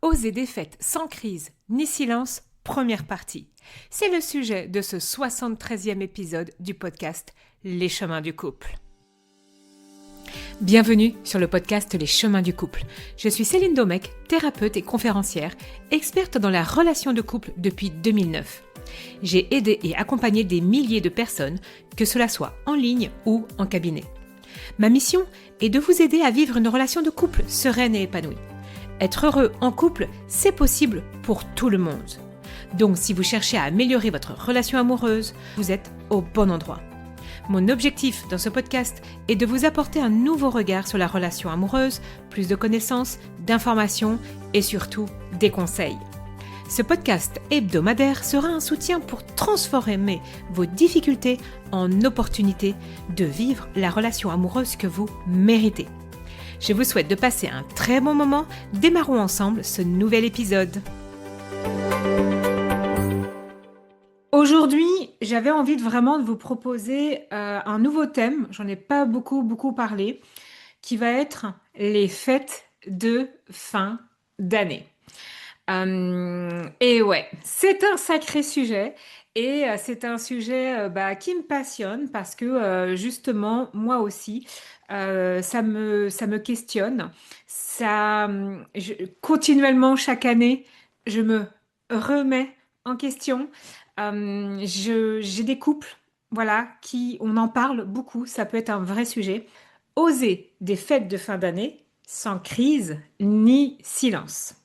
Oser des fêtes sans crise ni silence, première partie. C'est le sujet de ce 73e épisode du podcast Les chemins du couple. Bienvenue sur le podcast Les chemins du couple. Je suis Céline Domecq, thérapeute et conférencière, experte dans la relation de couple depuis 2009. J'ai aidé et accompagné des milliers de personnes, que cela soit en ligne ou en cabinet. Ma mission est de vous aider à vivre une relation de couple sereine et épanouie. Être heureux en couple, c'est possible pour tout le monde. Donc si vous cherchez à améliorer votre relation amoureuse, vous êtes au bon endroit. Mon objectif dans ce podcast est de vous apporter un nouveau regard sur la relation amoureuse, plus de connaissances, d'informations et surtout des conseils. Ce podcast hebdomadaire sera un soutien pour transformer vos difficultés en opportunités de vivre la relation amoureuse que vous méritez. Je vous souhaite de passer un très bon moment. Démarrons ensemble ce nouvel épisode. Aujourd'hui, j'avais envie de vous proposer un nouveau thème, j'en ai pas beaucoup parlé, qui va être les fêtes de fin d'année. Et ouais, c'est un sacré sujet et c'est un sujet qui me passionne parce que justement, moi aussi, ça me questionne. Continuellement, chaque année, je me remets en question. J'ai des couples, voilà, on en parle beaucoup, ça peut être un vrai sujet. Oser des fêtes de fin d'année sans crise ni silence.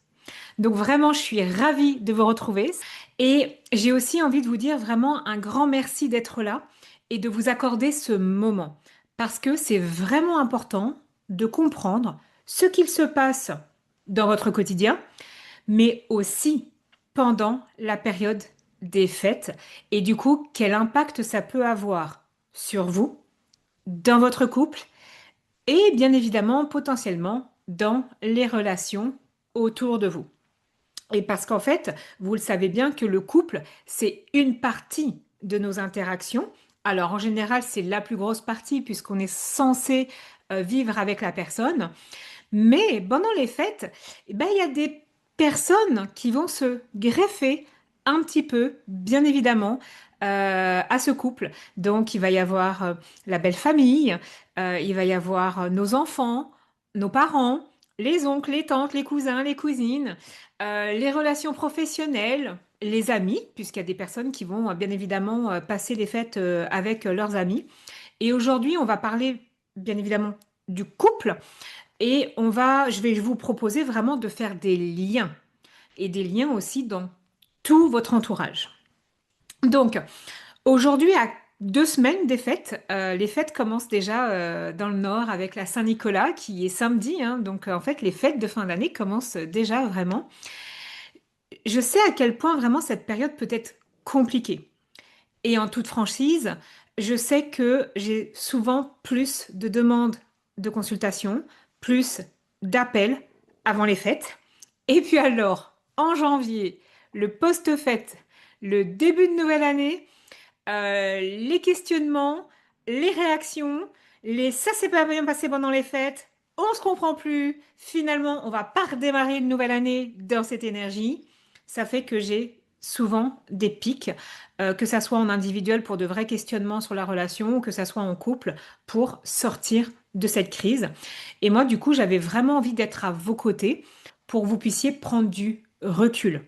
Donc vraiment, je suis ravie de vous retrouver et j'ai aussi envie de vous dire vraiment un grand merci d'être là et de vous accorder ce moment parce que c'est vraiment important de comprendre ce qu'il se passe dans votre quotidien, mais aussi pendant la période des fêtes et du coup, quel impact ça peut avoir sur vous, dans votre couple et bien évidemment, potentiellement, dans les relations autour de vous. Et parce qu'en fait, vous le savez bien que le couple, c'est une partie de nos interactions. Alors en général, c'est la plus grosse partie puisqu'on est censé vivre avec la personne. Mais pendant les fêtes, il y a des personnes qui vont se greffer un petit peu, bien évidemment, à ce couple. Donc il va y avoir la belle famille, il va y avoir nos enfants, nos parents, les oncles, les tantes, les cousins, les cousines, les relations professionnelles, les amis, puisqu'il y a des personnes qui vont bien évidemment passer les fêtes avec leurs amis. Et aujourd'hui, on va parler bien évidemment du couple et je vais vous proposer vraiment de faire des liens et des liens aussi dans tout votre entourage. Donc, aujourd'hui, à 2 semaines des fêtes, les fêtes commencent déjà dans le nord avec la Saint-Nicolas qui est samedi, hein. Donc, en fait, les fêtes de fin d'année commencent déjà vraiment. Je sais à quel point vraiment cette période peut être compliquée. Et en toute franchise, je sais que j'ai souvent plus de demandes de consultation, plus d'appels avant les fêtes. Et puis alors, en janvier, le post-fête, le début de nouvelle année, les questionnements, les réactions, ça s'est pas bien passé pendant les fêtes, on se comprend plus, finalement on va pas redémarrer une nouvelle année dans cette énergie. Ça fait que j'ai souvent des pics, que ça soit en individuel pour de vrais questionnements sur la relation ou que ça soit en couple pour sortir de cette crise. Et moi du coup j'avais vraiment envie d'être à vos côtés pour que vous puissiez prendre du recul.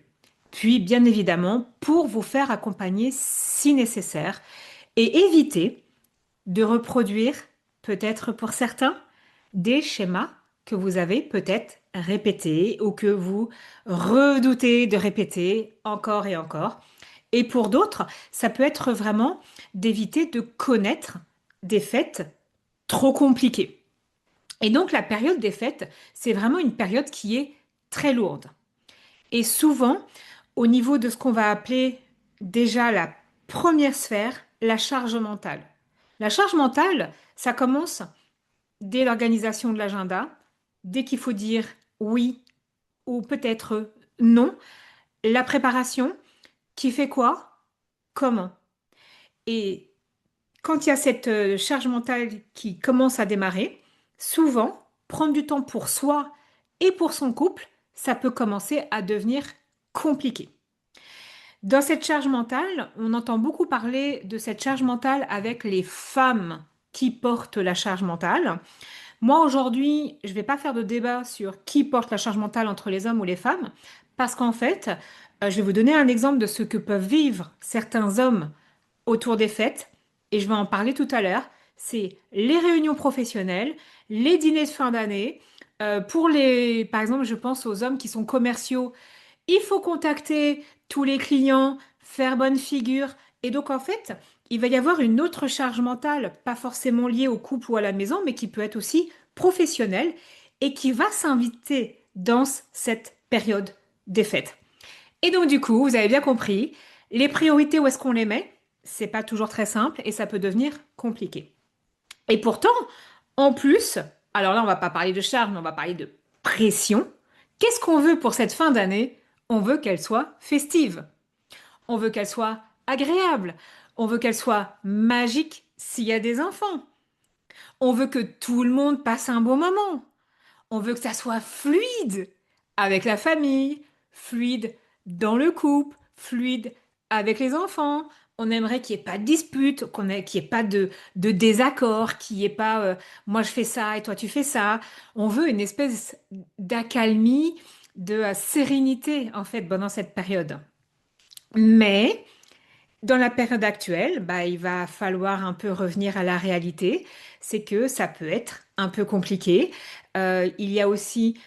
Puis, bien évidemment, pour vous faire accompagner si nécessaire et éviter de reproduire, peut-être pour certains, des schémas que vous avez peut-être répétés ou que vous redoutez de répéter encore et encore. Et pour d'autres, ça peut être vraiment d'éviter de connaître des fêtes trop compliquées. Et donc, la période des fêtes, c'est vraiment une période qui est très lourde. Et souvent, au niveau de ce qu'on va appeler déjà la première sphère, la charge mentale. La charge mentale, ça commence dès l'organisation de l'agenda, dès qu'il faut dire oui ou peut-être non, la préparation, qui fait quoi, comment. Et quand il y a cette charge mentale qui commence à démarrer, souvent, prendre du temps pour soi et pour son couple, ça peut commencer à devenir compliqué. Dans cette charge mentale, on entend beaucoup parler de cette charge mentale avec les femmes qui portent la charge mentale. Moi, aujourd'hui, je ne vais pas faire de débat sur qui porte la charge mentale entre les hommes ou les femmes, parce qu'en fait, je vais vous donner un exemple de ce que peuvent vivre certains hommes autour des fêtes, et je vais en parler tout à l'heure. C'est les réunions professionnelles, les dîners de fin d'année. Par exemple, je pense aux hommes qui sont commerciaux. Il faut contacter tous les clients, faire bonne figure. Et donc, en fait, il va y avoir une autre charge mentale, pas forcément liée au couple ou à la maison, mais qui peut être aussi professionnelle et qui va s'inviter dans cette période des fêtes. Et donc, du coup, vous avez bien compris, les priorités, où est-ce qu'on les met? C'est pas toujours très simple et ça peut devenir compliqué. Et pourtant, en plus, alors là, on va pas parler de charge, mais on va parler de pression. Qu'est-ce qu'on veut pour cette fin d'année? On veut qu'elle soit festive. On veut qu'elle soit agréable. On veut qu'elle soit magique s'il y a des enfants. On veut que tout le monde passe un bon moment. On veut que ça soit fluide avec la famille, fluide dans le couple, fluide avec les enfants. On aimerait qu'il n'y ait pas de dispute, qu'il n'y ait pas de désaccord, qu'il n'y ait pas moi je fais ça et toi tu fais ça. On veut une espèce d'accalmie, de sérénité en fait pendant cette période. Mais dans la période actuelle, bah, il va falloir un peu revenir à la réalité. C'est que ça peut être un peu compliqué. Il y a aussi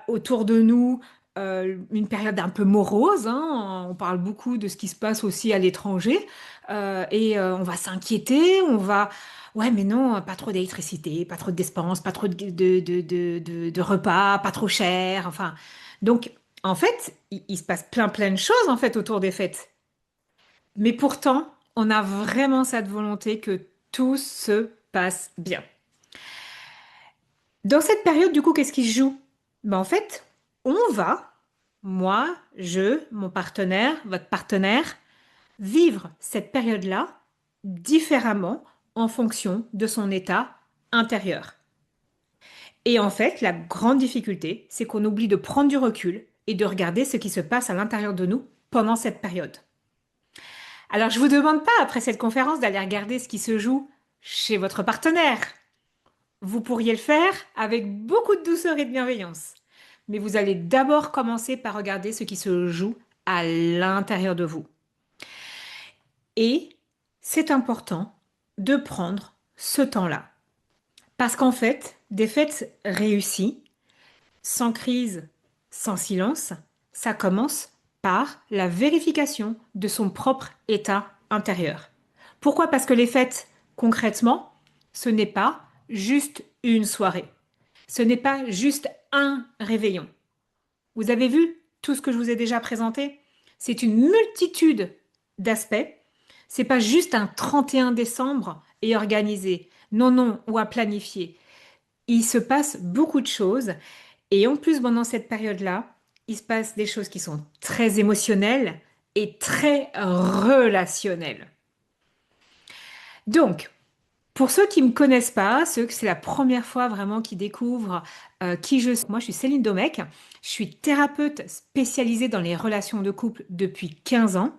autour de nous une période un peu morose, hein. On parle beaucoup de ce qui se passe aussi à l'étranger. On va s'inquiéter, on va... Ouais, mais non, pas trop d'électricité, pas trop de dépenses, pas trop de repas, pas trop cher. Enfin, donc, en fait, il se passe plein de choses en fait autour des fêtes. Mais pourtant, on a vraiment cette volonté que tout se passe bien. Dans cette période, du coup, qu'est-ce qui se joue? Ben, en fait, on va, moi, mon partenaire, votre partenaire, vivre cette période-là différemment en fonction de son état intérieur. Et en fait, la grande difficulté, c'est qu'on oublie de prendre du recul et de regarder ce qui se passe à l'intérieur de nous pendant cette période. Alors, je vous demande pas, après cette conférence, d'aller regarder ce qui se joue chez votre partenaire. Vous pourriez le faire avec beaucoup de douceur et de bienveillance. Mais vous allez d'abord commencer par regarder ce qui se joue à l'intérieur de vous. Et c'est important de prendre ce temps-là. Parce qu'en fait, des fêtes réussies, sans crise, sans silence, ça commence par la vérification de son propre état intérieur. Pourquoi? Parce que les fêtes, concrètement, ce n'est pas juste une soirée. Ce n'est pas juste un réveillon. Vous avez vu tout ce que je vous ai déjà présenté? C'est une multitude d'aspects. C'est pas juste un 31 décembre et organisé. Non, non, ou à planifier. Il se passe beaucoup de choses. Et en plus, pendant cette période-là, il se passe des choses qui sont très émotionnelles et très relationnelles. Donc, pour ceux qui ne me connaissent pas, ceux que c'est la première fois vraiment qui découvrent qui je suis, moi je suis Céline Domecq, je suis thérapeute spécialisée dans les relations de couple depuis 15 ans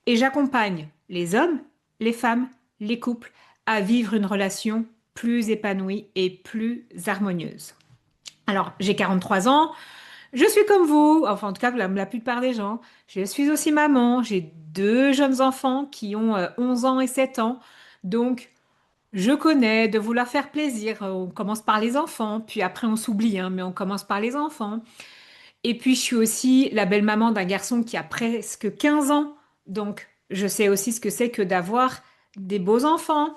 et j'accompagne les hommes, les femmes, les couples à vivre une relation plus épanouie et plus harmonieuse. Alors, j'ai 43 ans, je suis comme vous, enfin en tout cas la plupart des gens. Je suis aussi maman, j'ai deux jeunes enfants qui ont 11 ans et 7 ans. Donc, je connais de vouloir faire plaisir. On commence par les enfants, puis après on s'oublie, hein, mais on commence par les enfants. Et puis je suis aussi la belle-maman d'un garçon qui a presque 15 ans. Donc, je sais aussi ce que c'est que d'avoir des beaux enfants.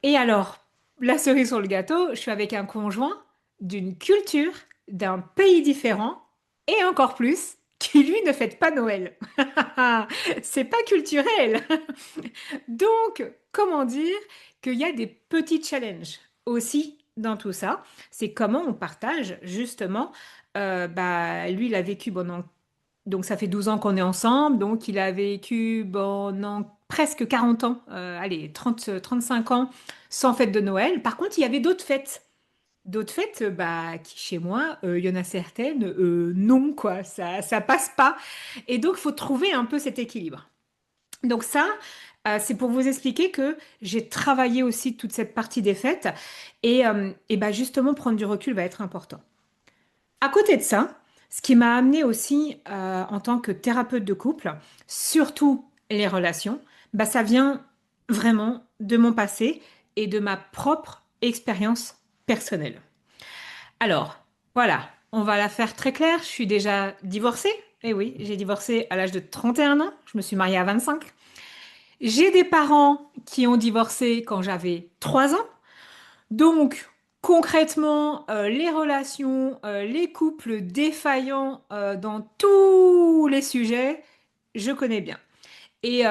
Et alors, la cerise sur le gâteau, je suis avec un conjoint d'une culture, d'un pays différent, et encore plus, qui lui ne fête pas Noël. C'est pas culturel. Donc, comment dire qu'il y a des petits challenges aussi dans tout ça. C'est comment on partage justement. Bah, lui, il a vécu pendant donc ça fait 12 ans qu'on est ensemble, donc il a vécu pendant presque 40 ans, allez, 30, 35 ans sans fête de Noël. Par contre, il y avait d'autres fêtes. D'autres fêtes, bah, qui chez moi, il y en a certaines, non, quoi, ça passe pas. Et donc, il faut trouver un peu cet équilibre. Donc ça, c'est pour vous expliquer que j'ai travaillé aussi toute cette partie des fêtes et bah justement prendre du recul va être important. À côté de ça, ce qui m'a amené aussi en tant que thérapeute de couple, surtout les relations, bah ça vient vraiment de mon passé et de ma propre expérience personnelle. Alors, voilà, on va la faire très claire. Je suis déjà divorcée. Eh oui, j'ai divorcé à l'âge de 31 ans. Je me suis mariée à 25. J'ai des parents qui ont divorcé quand j'avais 3 ans. Donc, concrètement, les relations, les couples défaillants dans tous les sujets, je connais bien. Et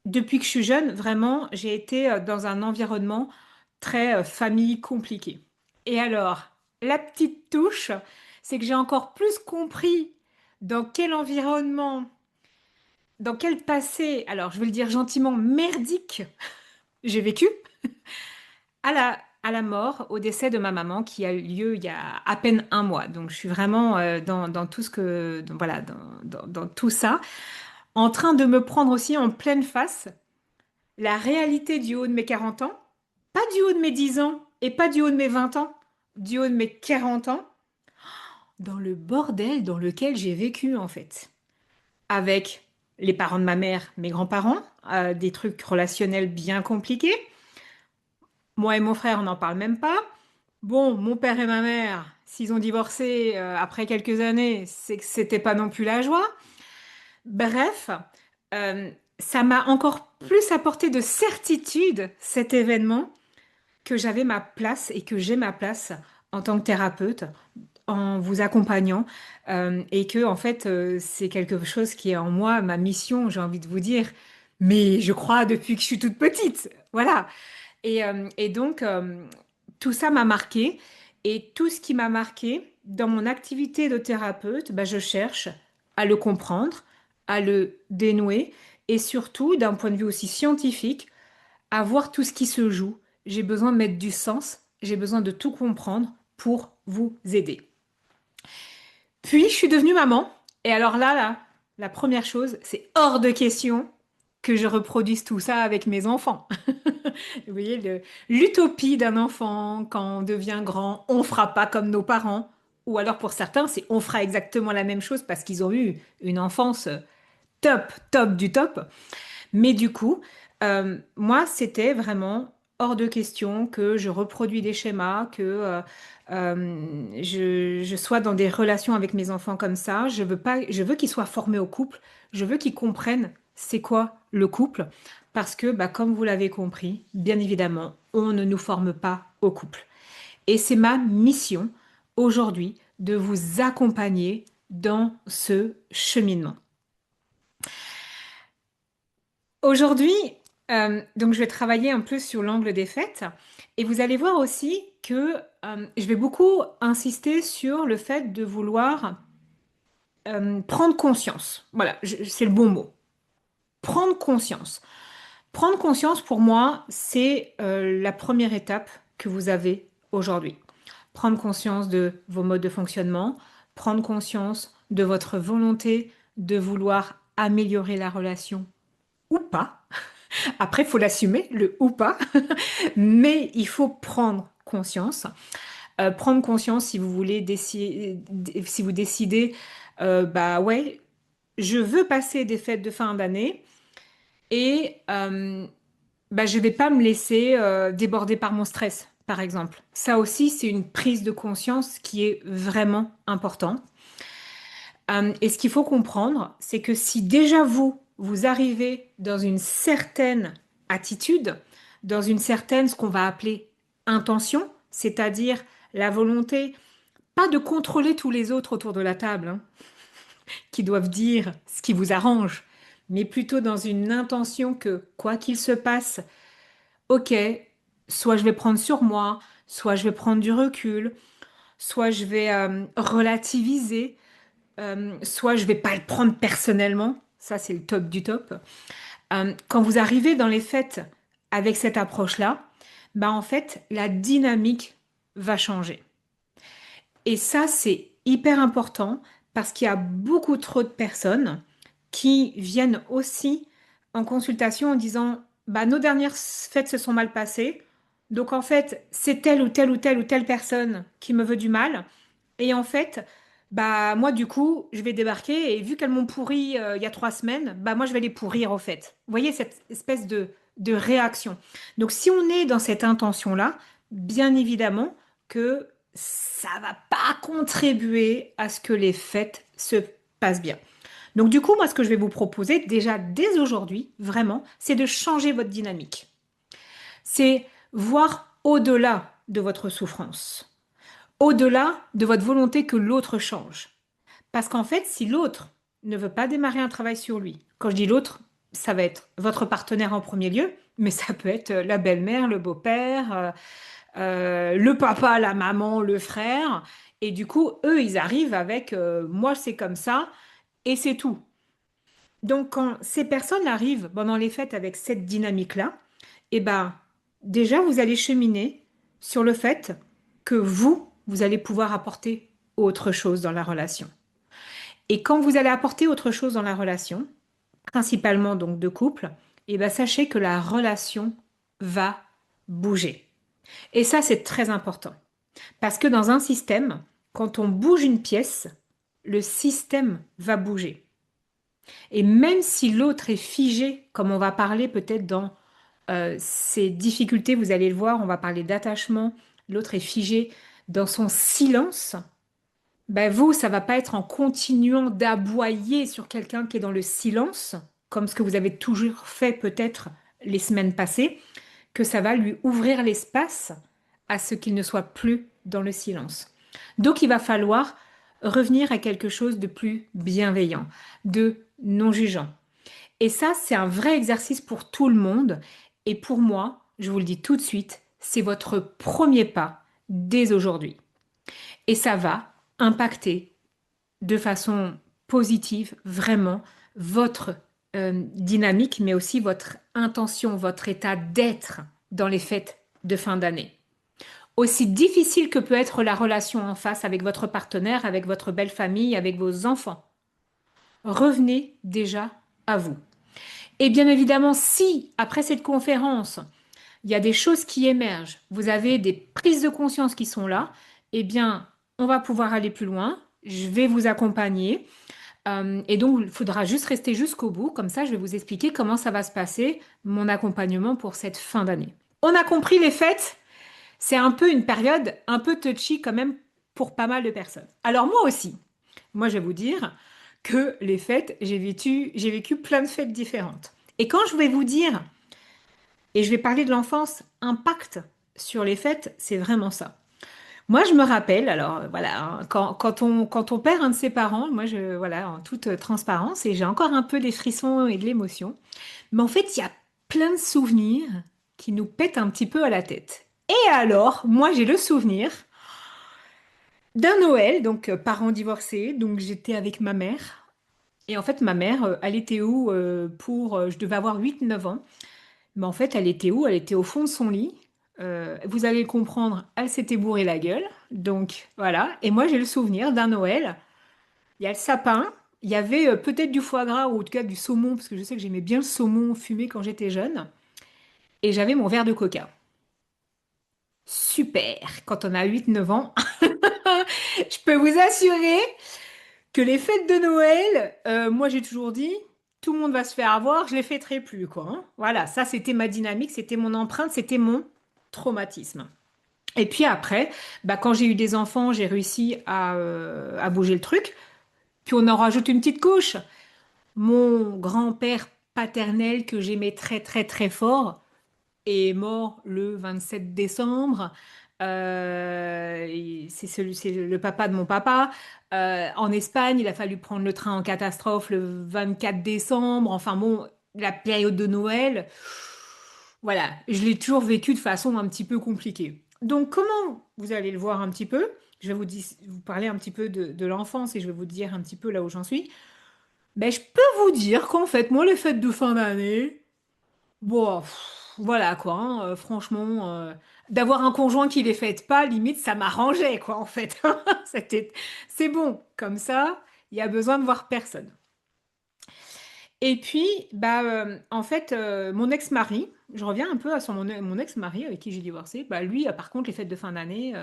depuis que je suis jeune, vraiment, j'ai été dans un environnement très famille compliqué. Et alors, la petite touche, c'est que j'ai encore plus compris dans quel environnement, dans quel passé, alors je vais le dire gentiment, merdique, j'ai vécu à la mort, au décès de ma maman qui a eu lieu il y a à peine un mois. Donc je suis vraiment dans tout ce que, voilà, dans tout ça, en train de me prendre aussi en pleine face la réalité du haut de mes 40 ans, pas du haut de mes 10 ans et pas du haut de mes 20 ans, du haut de mes 40 ans, dans le bordel dans lequel j'ai vécu en fait. Avec les parents de ma mère, mes grands-parents, des trucs relationnels bien compliqués. Moi et mon frère, on n'en parle même pas. Bon, mon père et ma mère, s'ils ont divorcé après quelques années, c'est que c'était pas non plus la joie. Bref, euh, ça m'a encore plus apporté de certitude, cet événement, que j'avais ma place et que j'ai ma place en tant que thérapeute en vous accompagnant et que en fait c'est quelque chose qui est en moi, ma mission, j'ai envie de vous dire, mais je crois depuis que je suis toute petite. Voilà. Et donc, tout ça m'a marqué. Et tout ce qui m'a marqué dans mon activité de thérapeute, bah, je cherche à le comprendre, à le dénouer, et surtout, d'un point de vue aussi scientifique, à voir tout ce qui se joue. J'ai besoin de mettre du sens, j'ai besoin de tout comprendre pour vous aider. Puis, je suis devenue maman. Et alors là, la première chose, c'est hors de question que je reproduise tout ça avec mes enfants. Vous voyez, l'utopie d'un enfant, quand on devient grand, on fera pas comme nos parents. Ou alors pour certains, c'est on fera exactement la même chose parce qu'ils ont eu une enfance top, top du top. Mais du coup, moi, c'était vraiment hors de question que je reproduis des schémas, que je sois dans des relations avec mes enfants comme ça. Je veux pas, je veux qu'ils soient formés au couple. Je veux qu'ils comprennent c'est quoi le couple. Parce que, bah, comme vous l'avez compris, bien évidemment, on ne nous forme pas au couple. Et c'est ma mission aujourd'hui de vous accompagner dans ce cheminement. Aujourd'hui, donc je vais travailler un peu sur l'angle des fêtes et vous allez voir aussi que je vais beaucoup insister sur le fait de vouloir prendre conscience. Voilà, c'est le bon mot. Prendre conscience. Prendre conscience pour moi, c'est la première étape que vous avez aujourd'hui. Prendre conscience de vos modes de fonctionnement, prendre conscience de votre volonté de vouloir améliorer la relation ou pas. Après, il faut l'assumer, le ou pas, mais il faut prendre conscience. Prendre conscience si vous voulez décider, si vous décidez, bah ouais, je veux passer des fêtes de fin d'année et bah, je vais pas me laisser déborder par mon stress, par exemple. Ça aussi, c'est une prise de conscience qui est vraiment importante. Et ce qu'il faut comprendre, c'est que si déjà vous arrivez dans une certaine attitude, dans une certaine, ce qu'on va appeler intention, c'est-à-dire la volonté, pas de contrôler tous les autres autour de la table, hein, qui doivent dire ce qui vous arrange, mais plutôt dans une intention que, quoi qu'il se passe, ok, soit je vais prendre sur moi, soit je vais prendre du recul, soit je vais relativiser, soit je vais pas le prendre personnellement, ça c'est le top du top. Quand vous arrivez dans les fêtes avec cette approche-là, bah en fait la dynamique va changer. Et ça, c'est hyper important parce qu'il y a beaucoup trop de personnes qui viennent aussi en consultation en disant, bah, nos dernières fêtes se sont mal passées. Donc en fait, c'est telle ou telle ou telle ou telle personne qui me veut du mal. Et en fait, bah moi du coup, je vais débarquer et vu qu'elles m'ont pourri il y a 3 semaines, bah moi je vais les pourrir au fait. Vous voyez cette espèce de réaction. Donc si on est dans cette intention-là, bien évidemment que ça va pas contribuer à ce que les fêtes se passent bien. Donc du coup, moi ce que je vais vous proposer déjà dès aujourd'hui, vraiment, c'est de changer votre dynamique. C'est voir au-delà de votre souffrance, au-delà de votre volonté que l'autre change. Parce qu'en fait, si l'autre ne veut pas démarrer un travail sur lui, quand je dis l'autre, ça va être votre partenaire en premier lieu, mais ça peut être la belle-mère, le beau-père, le papa, la maman, le frère. Et du coup, eux, ils arrivent avec moi, c'est comme ça, et c'est tout. Donc, quand ces personnes arrivent pendant les fêtes avec cette dynamique-là, eh ben, déjà, vous allez cheminer sur le fait que vous allez pouvoir apporter autre chose dans la relation. Et quand vous allez apporter autre chose dans la relation, principalement donc de couple, eh ben, sachez que la relation va bouger. Et ça, c'est très important. Parce que dans un système, quand on bouge une pièce, le système va bouger. Et même si l'autre est figé, comme on va parler peut-être dans ces difficultés, vous allez le voir, on va parler d'attachement, l'autre est figé dans son silence, ben vous, ça va pas être en continuant d'aboyer sur quelqu'un qui est dans le silence, comme ce que vous avez toujours fait peut-être les semaines passées, que ça va lui ouvrir l'espace à ce qu'il ne soit plus dans le silence. Donc il va falloir revenir à quelque chose de plus bienveillant, de non jugeant. Et ça, c'est un vrai exercice pour tout le monde. Et pour moi, je vous le dis tout de suite, c'est votre premier pas dès aujourd'hui. Et ça va impacter de façon positive vraiment votre dynamique, mais aussi votre intention, votre état d'être dans les fêtes de fin d'année. Aussi difficile que peut être la relation en face avec votre partenaire, avec votre belle famille, avec vos enfants, revenez déjà à vous. Et bien évidemment, si après cette conférence, il y a des choses qui émergent, vous avez des prises de conscience qui sont là, eh bien, on va pouvoir aller plus loin. Je vais vous accompagner. Et donc, il faudra juste rester jusqu'au bout. Comme ça, je vais vous expliquer comment ça va se passer, mon accompagnement pour cette fin d'année. On a compris les fêtes. C'est un peu une période un peu touchy quand même pour pas mal de personnes. Alors moi aussi, moi je vais vous dire que les fêtes, j'ai vécu plein de fêtes différentes. Et quand je vais vous dire, et je vais parler de l'enfance, impact sur les fêtes, c'est vraiment ça. Moi, je me rappelle, alors voilà, hein, quand on perd un de ses parents, moi, voilà, en toute transparence, et j'ai encore un peu des frissons et de l'émotion, mais en fait, il y a plein de souvenirs qui nous pètent un petit peu à la tête. Et alors, moi, j'ai le souvenir d'un Noël, donc parents divorcés, donc j'étais avec ma mère. Et en fait, ma mère, elle était où je devais avoir 8 9 ans. Mais en fait, elle était où? Elle était au fond de son lit. Vous allez le comprendre, elle s'était bourré la gueule. Donc voilà. Et moi, j'ai le souvenir d'un Noël. Il y a le sapin. Il y avait peut-être du foie gras ou en tout cas du saumon, parce que je sais que j'aimais bien le saumon fumé quand j'étais jeune. Et j'avais mon verre de coca. Super! Quand on a 8 9 ans, je peux vous assurer que les fêtes de Noël, moi j'ai toujours dit, tout le monde va se faire avoir, je les fêterai plus, quoi, hein. Voilà, ça c'était ma dynamique, c'était mon empreinte, c'était mon traumatisme. Et puis après, bah, quand j'ai eu des enfants, j'ai réussi à bouger le truc. Puis on en rajoute une petite couche. Mon grand-père paternel que j'aimais très très très fort est mort le 27 décembre. C'est le papa de mon papa. En Espagne, il a fallu prendre le train en catastrophe le 24 décembre. Enfin bon, la période de Noël, voilà, je l'ai toujours vécu de façon un petit peu compliquée. Donc comment vous allez le voir un petit peu? Je vais vous parler un petit peu de l'enfance et je vais vous dire un petit peu là où j'en suis. Ben, je peux vous dire qu'en fait, moi, les fêtes de fin d'année, bon. voilà quoi, hein, franchement, d'avoir un conjoint qui les fête pas, limite, ça m'arrangeait quoi en fait. C'était, c'est bon, comme ça, il y a besoin de voir personne. Et puis, bah, en fait, mon ex-mari, je reviens un peu à mon ex-mari avec qui j'ai divorcé, bah, lui, par contre, les fêtes de fin d'année,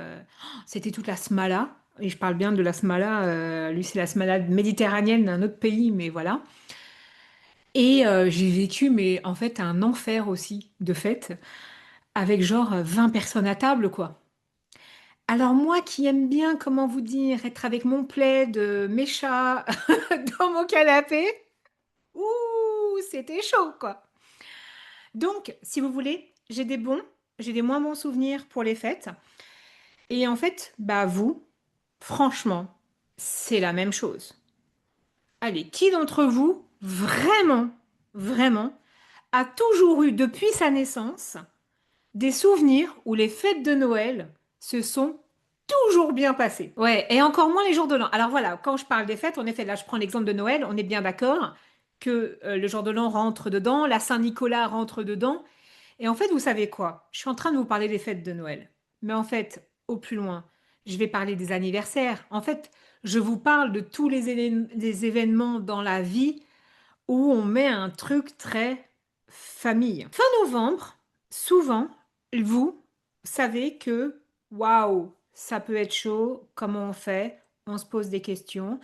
c'était toute la smala. Et je parle bien de la smala, lui, c'est la smala méditerranéenne d'un autre pays, mais voilà. Et j'ai vécu, mais en fait, un enfer aussi de fête, avec genre 20 personnes à table, quoi. Alors moi qui aime bien, comment vous dire, être avec mon plaid, mes chats, dans mon canapé, ouh, c'était chaud, quoi. Donc, si vous voulez, j'ai des bons, j'ai des moins bons souvenirs pour les fêtes. Et en fait, bah vous, franchement, c'est la même chose. Allez, qui d'entre vous, vraiment, vraiment, a toujours eu depuis sa naissance des souvenirs où les fêtes de Noël se sont toujours bien passées? Ouais, et encore moins les jours de l'an. Alors voilà, quand je parle des fêtes, en effet, là je prends l'exemple de Noël, on est bien d'accord que le jour de l'an rentre dedans, la Saint-Nicolas rentre dedans. Et en fait, vous savez quoi? Je suis en train de vous parler des fêtes de Noël. Mais en fait, au plus loin, je vais parler des anniversaires. En fait, je vous parle de tous les événements dans la vie où on met un truc très famille. Fin novembre, souvent, vous savez que, waouh, ça peut être chaud, comment on fait? On se pose des questions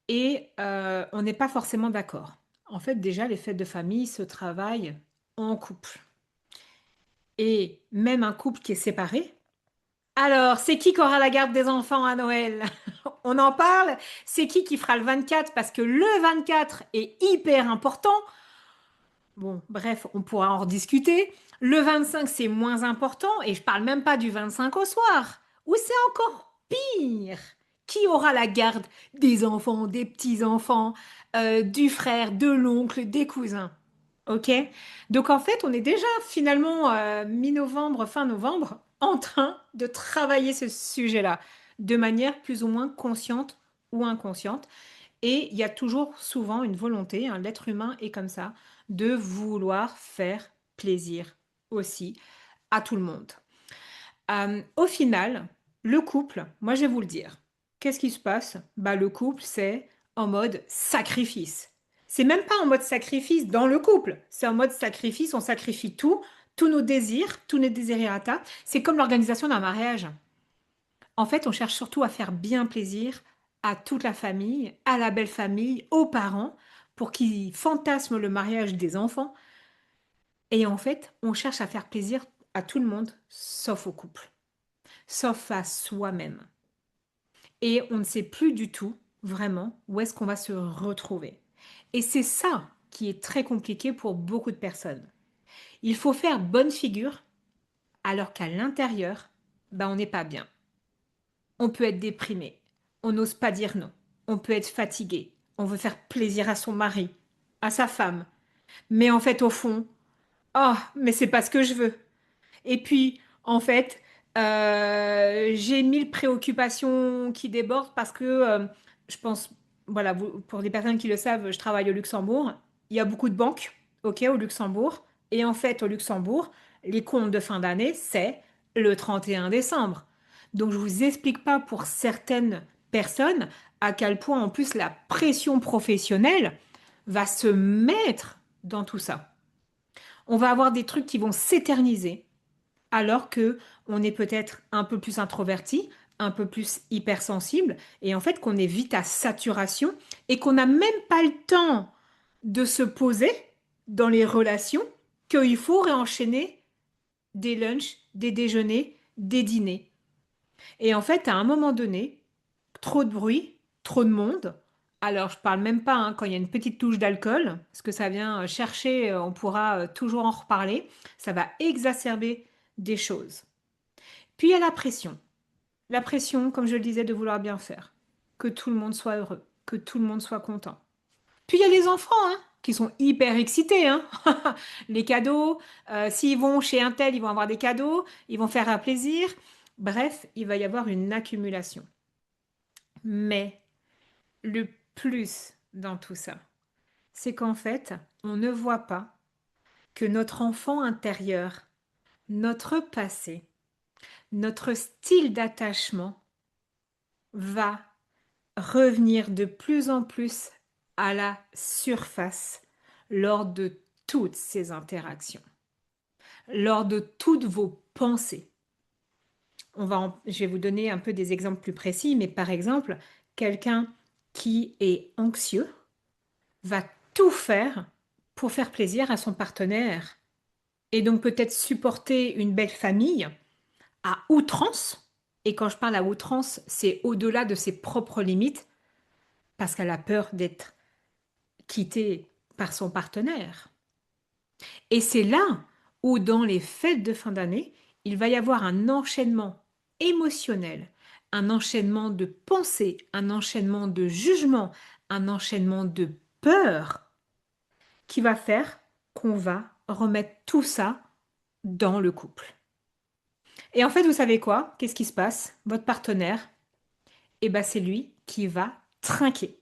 et on n'est pas forcément d'accord. En fait, déjà, les fêtes de famille se travaillent en couple. Et même un couple qui est séparé. Alors, c'est qui aura la garde des enfants à Noël? On en parle? C'est qui fera le 24? Parce que le 24 est hyper important. Bon, bref, on pourra en rediscuter. Le 25, c'est moins important. Et je parle même pas du 25 au soir. Ou c'est encore pire. Qui aura la garde des enfants, des petits-enfants, du frère, de l'oncle, des cousins? Ok? Donc en fait, on est déjà finalement mi-novembre, fin novembre, en train de travailler ce sujet-là de manière plus ou moins consciente ou inconsciente. Et il y a toujours souvent une volonté, hein, l'être humain est comme ça, de vouloir faire plaisir aussi à tout le monde. Au final, le couple, moi je vais vous le dire, qu'est-ce qui se passe? Bah, le couple, c'est en mode sacrifice. C'est même pas en mode sacrifice dans le couple, c'est en mode sacrifice, on sacrifie tout, tous nos désirs, tous nos desiderata. C'est comme l'organisation d'un mariage. En fait, on cherche surtout à faire bien plaisir à toute la famille, à la belle famille, aux parents, pour qu'ils fantasment le mariage des enfants. Et en fait, on cherche à faire plaisir à tout le monde, sauf au couple, sauf à soi-même. Et on ne sait plus du tout vraiment où est-ce qu'on va se retrouver. Et c'est ça qui est très compliqué pour beaucoup de personnes. Il faut faire bonne figure alors qu'à l'intérieur, ben, on n'est pas bien. On peut être déprimé, on n'ose pas dire non, on peut être fatigué, on veut faire plaisir à son mari, à sa femme. Mais en fait, au fond, oh, mais c'est pas ce que je veux. Et puis, en fait, j'ai 1000 préoccupations qui débordent parce que je pense, voilà, pour les personnes qui le savent, je travaille au Luxembourg. Il y a beaucoup de banques, ok, au Luxembourg. Et en fait, au Luxembourg, les comptes de fin d'année, c'est le 31 décembre. Donc, je vous explique pas pour certaines personnes à quel point, en plus, la pression professionnelle va se mettre dans tout ça. On va avoir des trucs qui vont s'éterniser alors que on est peut-être un peu plus introverti, un peu plus hypersensible, et en fait qu'on est vite à saturation et qu'on n'a même pas le temps de se poser dans les relations, qu'il faut réenchaîner des lunchs, des déjeuners, des dîners. Et en fait, à un moment donné, trop de bruit, trop de monde. Alors, je parle même pas hein, quand il y a une petite touche d'alcool, parce que ça vient chercher, on pourra toujours en reparler. Ça va exacerber des choses. Puis il y a la pression. La pression, comme je le disais, de vouloir bien faire. Que tout le monde soit heureux, que tout le monde soit content. Puis il y a les enfants, hein, qui sont hyper excités. Hein. Les cadeaux, s'ils vont chez un tel, ils vont avoir des cadeaux, ils vont faire un plaisir. Bref, il va y avoir une accumulation. Mais le plus dans tout ça, c'est qu'en fait, on ne voit pas que notre enfant intérieur, notre passé, notre style d'attachement va revenir de plus en plus à la surface lors de toutes ces interactions, lors de toutes vos pensées. Je vais vous donner un peu des exemples plus précis, mais par exemple, quelqu'un qui est anxieux va tout faire pour faire plaisir à son partenaire et donc peut-être supporter une belle famille à outrance. Et quand je parle à outrance, c'est au-delà de ses propres limites parce qu'elle a peur d'être quittée par son partenaire. Et c'est là où, dans les fêtes de fin d'année, il va y avoir un enchaînement émotionnel, un enchaînement de pensées, un enchaînement de jugements, un enchaînement de peur qui va faire qu'on va remettre tout ça dans le couple. Et en fait, vous savez quoi? Qu'est-ce qui se passe? Votre partenaire, eh ben, c'est lui qui va trinquer.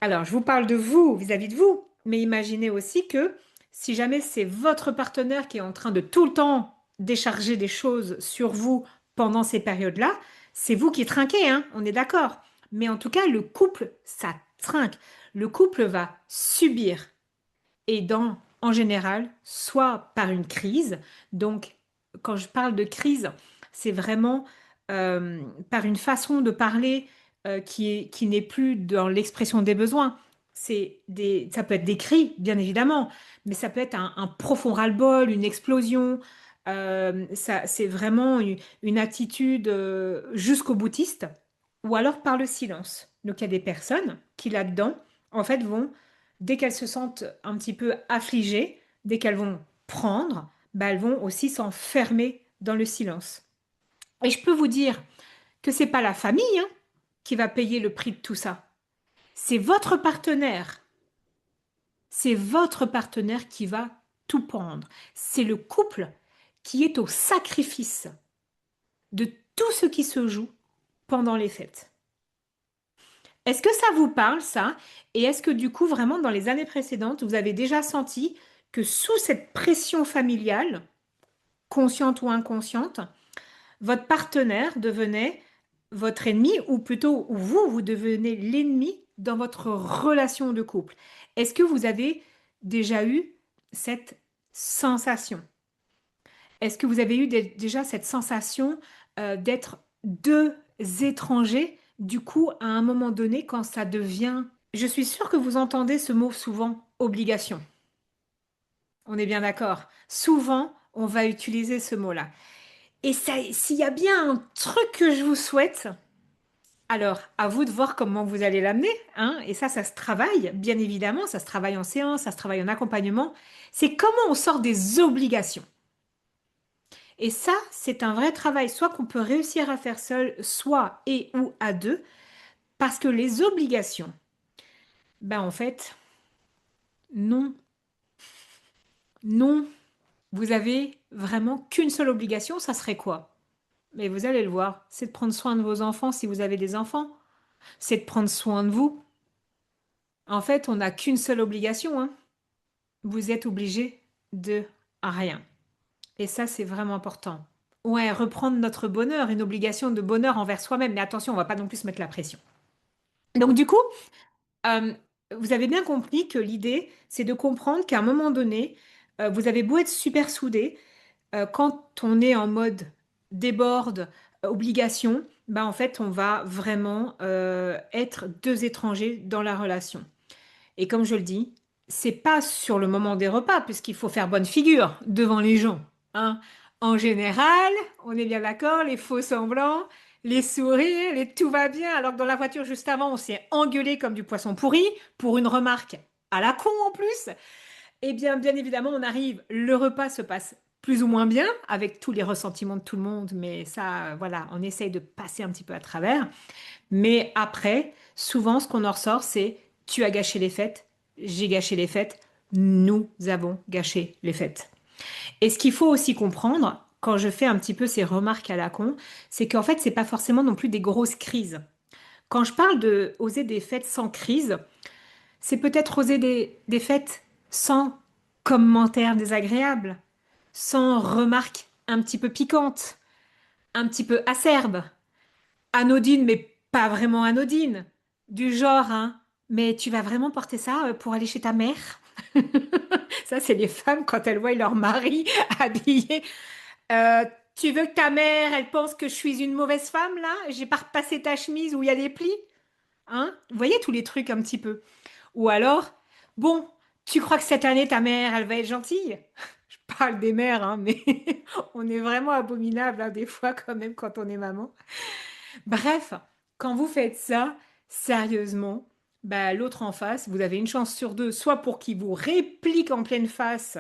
Alors, je vous parle de vous vis-à-vis de vous, mais imaginez aussi que si jamais c'est votre partenaire qui est en train de tout le temps décharger des choses sur vous pendant ces périodes-là, c'est vous qui trinquez, hein, on est d'accord. Mais en tout cas, le couple, ça trinque. Le couple va subir. Et en général, soit par une crise, donc quand je parle de crise, c'est vraiment par une façon de parler qui n'est plus dans l'expression des besoins. Ça peut être des cris, bien évidemment, mais ça peut être un profond ras-le-bol, une explosion. C'est vraiment une attitude jusqu'au boutiste, ou alors par le silence. Donc il y a des personnes qui là-dedans, en fait, vont, dès qu'elles se sentent un petit peu affligées, dès qu'elles vont prendre, bah, elles vont aussi s'enfermer dans le silence. Et je peux vous dire que c'est pas la famille hein, qui va payer le prix de tout ça. C'est votre partenaire. C'est votre partenaire qui va tout prendre. C'est le couple qui est au sacrifice de tout ce qui se joue pendant les fêtes. Est-ce que ça vous parle, ça? Et est-ce que du coup, vraiment, dans les années précédentes, vous avez déjà senti que sous cette pression familiale, consciente ou inconsciente, votre partenaire devenait votre ennemi, ou plutôt vous devenez l'ennemi dans votre relation de couple? Est-ce que vous avez déjà eu cette sensation? Est-ce que vous avez eu déjà cette sensation d'être deux étrangers, du coup, à un moment donné, quand ça devient... Je suis sûre que vous entendez ce mot souvent, obligation. On est bien d'accord. Souvent, on va utiliser ce mot-là. Et ça, s'il y a bien un truc que je vous souhaite, alors à vous de voir comment vous allez l'amener, hein, et ça se travaille, bien évidemment, ça se travaille en séance, ça se travaille en accompagnement, c'est comment on sort des obligations. Et ça, c'est un vrai travail, soit qu'on peut réussir à faire seul, soit et ou à deux, parce que les obligations, ben en fait, non, non, vous avez vraiment qu'une seule obligation, ça serait quoi? Mais vous allez le voir, c'est de prendre soin de vos enfants si vous avez des enfants, c'est de prendre soin de vous. En fait, on n'a qu'une seule obligation, hein. Vous êtes obligé de rien. Et ça, c'est vraiment important. Ouais, reprendre notre bonheur, une obligation de bonheur envers soi-même. Mais attention, on va pas non plus se mettre la pression. Donc du coup, euh, vous avez bien compris que l'idée, c'est de comprendre qu'à un moment donné, vous avez beau être super soudés, quand on est en mode déborde, obligation, bah en fait, on va vraiment être deux étrangers dans la relation. Et comme je le dis, c'est pas sur le moment des repas, puisqu'il faut faire bonne figure devant les gens, hein. En général, on est bien d'accord, les faux semblants, les sourires, les tout va bien, alors que dans la voiture juste avant, on s'est engueulé comme du poisson pourri pour une remarque à la con en plus. Eh bien, bien évidemment, on arrive, le repas se passe plus ou moins bien, avec tous les ressentiments de tout le monde, mais ça, voilà, on essaye de passer un petit peu à travers. Mais après, souvent, ce qu'on en ressort, c'est tu as gâché les fêtes, j'ai gâché les fêtes, nous avons gâché les fêtes. Et ce qu'il faut aussi comprendre, quand je fais un petit peu ces remarques à la con, c'est qu'en fait, c'est pas forcément non plus des grosses crises. Quand je parle de oser des fêtes sans crise, c'est peut-être oser des fêtes sans commentaires désagréables, sans remarques un petit peu piquantes, un petit peu acerbes, anodines mais pas vraiment anodines, du genre, hein, mais tu vas vraiment porter ça pour aller chez ta mère? Ça, c'est les femmes quand elles voient leur mari habillé. Euh, Tu veux que ta mère, elle pense que je suis une mauvaise femme là? J'ai pas repassé ta chemise où il y a des plis? Hein? Vous voyez tous les trucs un petit peu. Ou alors, bon, tu crois que cette année, ta mère, elle va être gentille? Je parle des mères, hein, mais on est vraiment abominable hein, des fois quand même quand on est maman. Bref, quand vous faites ça, sérieusement, bah, l'autre en face, vous avez une chance sur deux, soit pour qu'il vous réplique en pleine face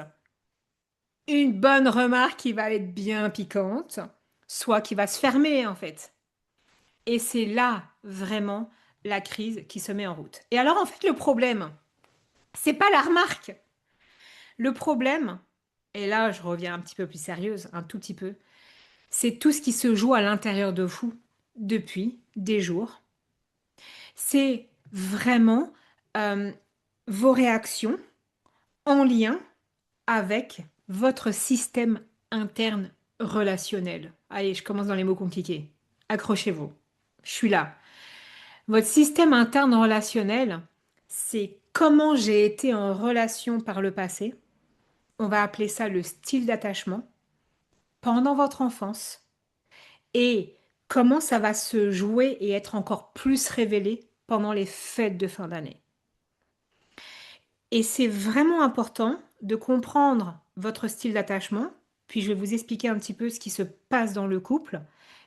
une bonne remarque qui va être bien piquante, soit qui va se fermer en fait. Et c'est là vraiment la crise qui se met en route. Et alors en fait, le problème, c'est pas la remarque. Le problème, et là je reviens un petit peu plus sérieuse, un tout petit peu, c'est tout ce qui se joue à l'intérieur de vous depuis des jours. C'est vraiment euh, vos réactions en lien avec votre système interne relationnel. Allez, je commence dans les mots compliqués. Accrochez-vous. Je suis là. Votre système interne relationnel, c'est comment j'ai été en relation par le passé. On va appeler ça le style d'attachement pendant votre enfance et comment ça va se jouer et être encore plus révélé pendant les fêtes de fin d'année. Et c'est vraiment important de comprendre votre style d'attachement, puis je vais vous expliquer un petit peu ce qui se passe dans le couple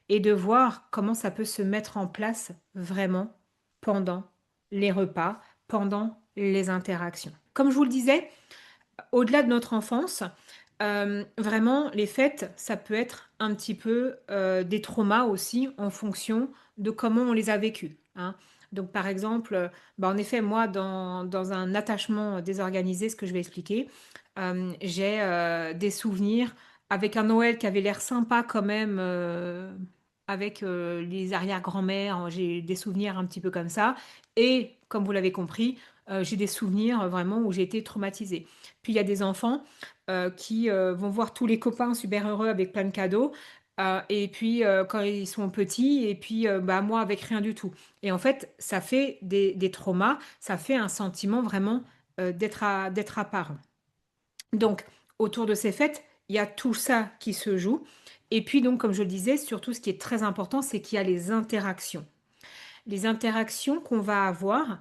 et de voir comment ça peut se mettre en place vraiment pendant les repas, pendant les interactions. Comme je vous le disais, au-delà de notre enfance, vraiment, les fêtes, ça peut être un petit peu des traumas aussi en fonction de comment on les a vécus, hein. Donc, par exemple, bah, en effet, moi, dans un attachement désorganisé, ce que je vais expliquer, j'ai des souvenirs avec un Noël qui avait l'air sympa quand même, avec les arrière-grand-mères, j'ai des souvenirs un petit peu comme ça. Et, comme vous l'avez compris, j'ai des souvenirs vraiment où j'ai été traumatisée. Puis il y a des enfants qui vont voir tous les copains super heureux avec plein de cadeaux. Et puis quand ils sont petits, et puis bah, moi avec rien du tout. Et en fait, ça fait des traumas, ça fait un sentiment vraiment d'être à part. Donc, autour de ces fêtes, il y a tout ça qui se joue. Et puis donc, comme je le disais, surtout ce qui est très important, c'est qu'il y a les interactions. Les interactions qu'on va avoir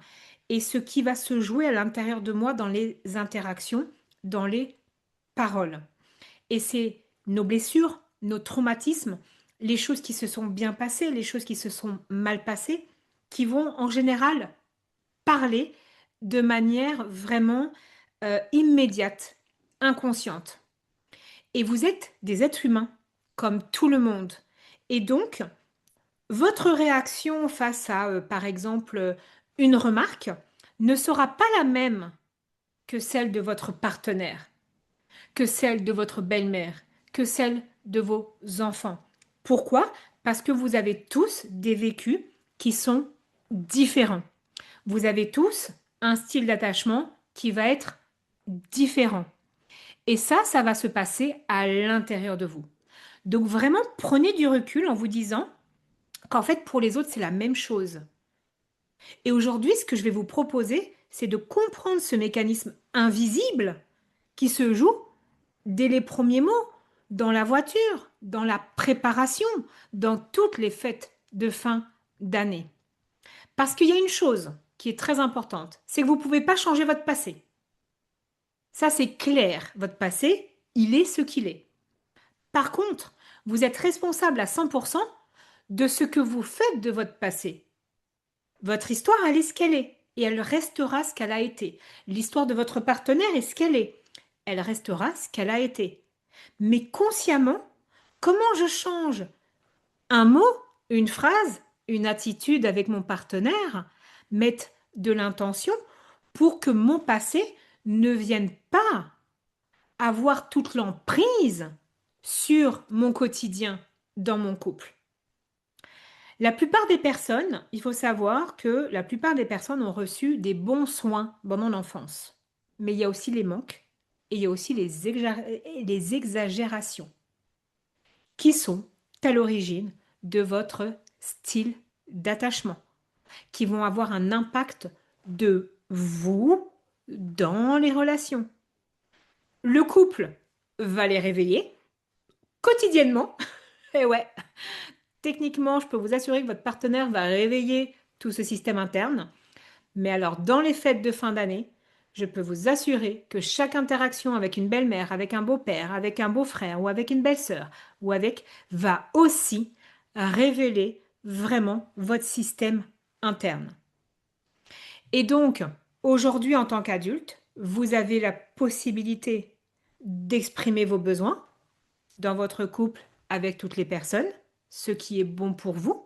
et ce qui va se jouer à l'intérieur de moi dans les interactions, dans les paroles. Et c'est nos blessures, nos traumatismes, les choses qui se sont bien passées, les choses qui se sont mal passées, qui vont en général parler de manière vraiment immédiate, inconsciente. Et vous êtes des êtres humains, comme tout le monde. Et donc, votre réaction face à, par exemple, une remarque ne sera pas la même que celle de votre partenaire, que celle de votre belle-mère, que celle de vos enfants. Pourquoi? Parce que vous avez tous des vécus qui sont différents. Vous avez tous un style d'attachement qui va être différent. Et ça va se passer à l'intérieur de vous. Donc vraiment, prenez du recul en vous disant qu'en fait, pour les autres, c'est la même chose. Et aujourd'hui, ce que je vais vous proposer, c'est de comprendre ce mécanisme invisible qui se joue dès les premiers mots, dans la voiture, dans la préparation, dans toutes les fêtes de fin d'année. Parce qu'il y a une chose qui est très importante, c'est que vous ne pouvez pas changer votre passé. Ça, c'est clair. Votre passé, il est ce qu'il est. Par contre, vous êtes responsable à 100% de ce que vous faites de votre passé. Votre histoire, elle est ce qu'elle est. Et elle restera ce qu'elle a été. L'histoire de votre partenaire est ce qu'elle est. Elle restera ce qu'elle a été. Mais consciemment, comment je change un mot, une phrase, une attitude avec mon partenaire, mettre de l'intention pour que mon passé ne vienne pas avoir toute l'emprise sur mon quotidien dans mon couple. La plupart des personnes, il faut savoir que la plupart des personnes ont reçu des bons soins pendant l'enfance. Mais il y a aussi les manques. et il y a aussi les exagérations qui sont à l'origine de votre style d'attachement, qui vont avoir un impact de vous dans les relations. Le couple va les réveiller quotidiennement. Et ouais, techniquement, je peux vous assurer que votre partenaire va réveiller tout ce système interne. Mais alors, dans les fêtes de fin d'année, je peux vous assurer que chaque interaction avec une belle-mère, avec un beau-père, avec un beau-frère ou avec une belle-sœur va aussi révéler vraiment votre système interne. Et donc, aujourd'hui, en tant qu'adulte, vous avez la possibilité d'exprimer vos besoins dans votre couple avec toutes les personnes, ce qui est bon pour vous.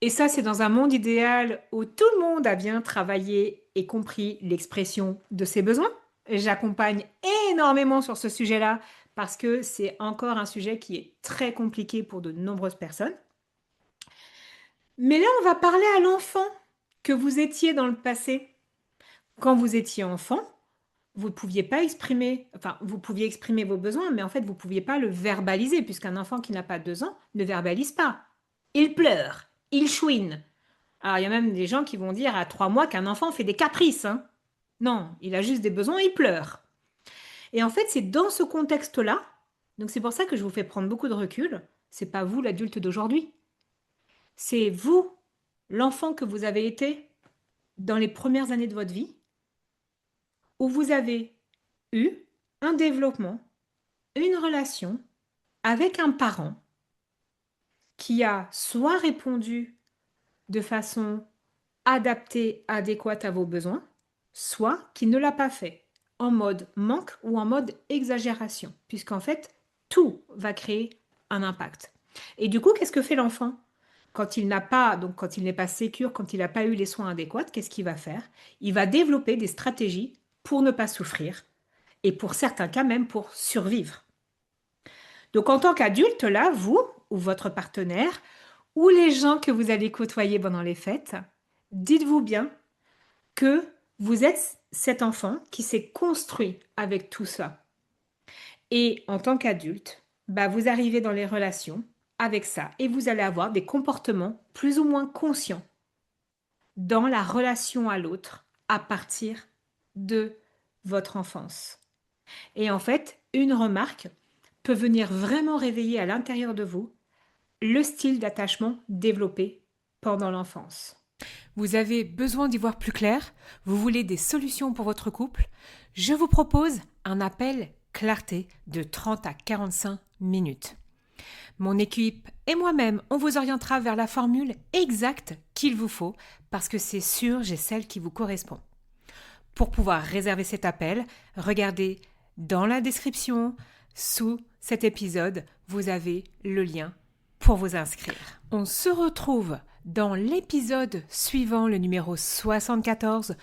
Et ça, c'est dans un monde idéal où tout le monde a bien travaillé et compris l'expression de ses besoins. J'accompagne énormément sur ce sujet-là parce que c'est encore un sujet qui est très compliqué pour de nombreuses personnes. Mais là, on va parler à l'enfant que vous étiez dans le passé. Quand vous étiez enfant, vous ne pouviez pas exprimer, enfin, vous pouviez exprimer vos besoins, mais en fait, vous ne pouviez pas le verbaliser, puisqu'un enfant qui n'a pas 2 ans ne verbalise pas. Il pleure, il chouine. Alors, il y a même des gens qui vont dire à 3 mois qu'un enfant fait des caprices. Hein. Non, il a juste des besoins et il pleure. Et en fait, c'est dans ce contexte-là, donc c'est pour ça que je vous fais prendre beaucoup de recul, c'est pas vous l'adulte d'aujourd'hui. C'est vous, l'enfant que vous avez été dans les premières années de votre vie, où vous avez eu un développement, une relation avec un parent qui a soit répondu de façon adaptée, adéquate à vos besoins, soit qui ne l'a pas fait, en mode manque ou en mode exagération, puisqu'en fait, tout va créer un impact. Et du coup, qu'est-ce que fait l'enfant? Quand il n'a pas, donc quand il n'est pas sécure, quand il n'a pas eu les soins adéquats, qu'est-ce qu'il va faire? Il va développer des stratégies pour ne pas souffrir et pour certains cas même pour survivre. Donc en tant qu'adulte, là, vous ou votre partenaire ou les gens que vous allez côtoyer pendant les fêtes, dites-vous bien que vous êtes cet enfant qui s'est construit avec tout ça. Et en tant qu'adulte, vous arrivez dans les relations avec ça et vous allez avoir des comportements plus ou moins conscients dans la relation à l'autre à partir de votre enfance. Et en fait, une remarque peut venir vraiment réveiller à l'intérieur de vous le style d'attachement développé pendant l'enfance. Vous avez besoin d'y voir plus clair? Vous voulez des solutions pour votre couple? Je vous propose un appel clarté de 30 à 45 minutes. Mon équipe et moi-même, on vous orientera vers la formule exacte qu'il vous faut parce que c'est sûr, j'ai celle qui vous correspond. Pour pouvoir réserver cet appel, regardez dans la description, sous cet épisode, vous avez le lien pour vous inscrire. On se retrouve dans l'épisode suivant, le numéro 74,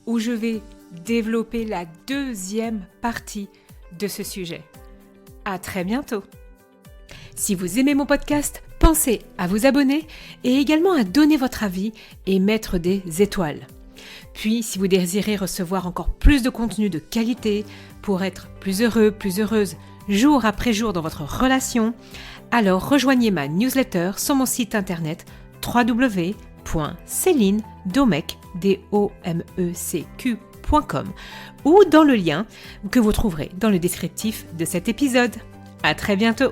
où je vais développer la deuxième partie de ce sujet. À très bientôt. Si vous aimez mon podcast, pensez à vous abonner et également à donner votre avis et mettre des étoiles. Puis, si vous désirez recevoir encore plus de contenu de qualité pour être plus heureux, plus heureuse, jour après jour dans votre relation, alors rejoignez ma newsletter sur mon site internet www.celinedomec.com ou dans le lien que vous trouverez dans le descriptif de cet épisode. À très bientôt!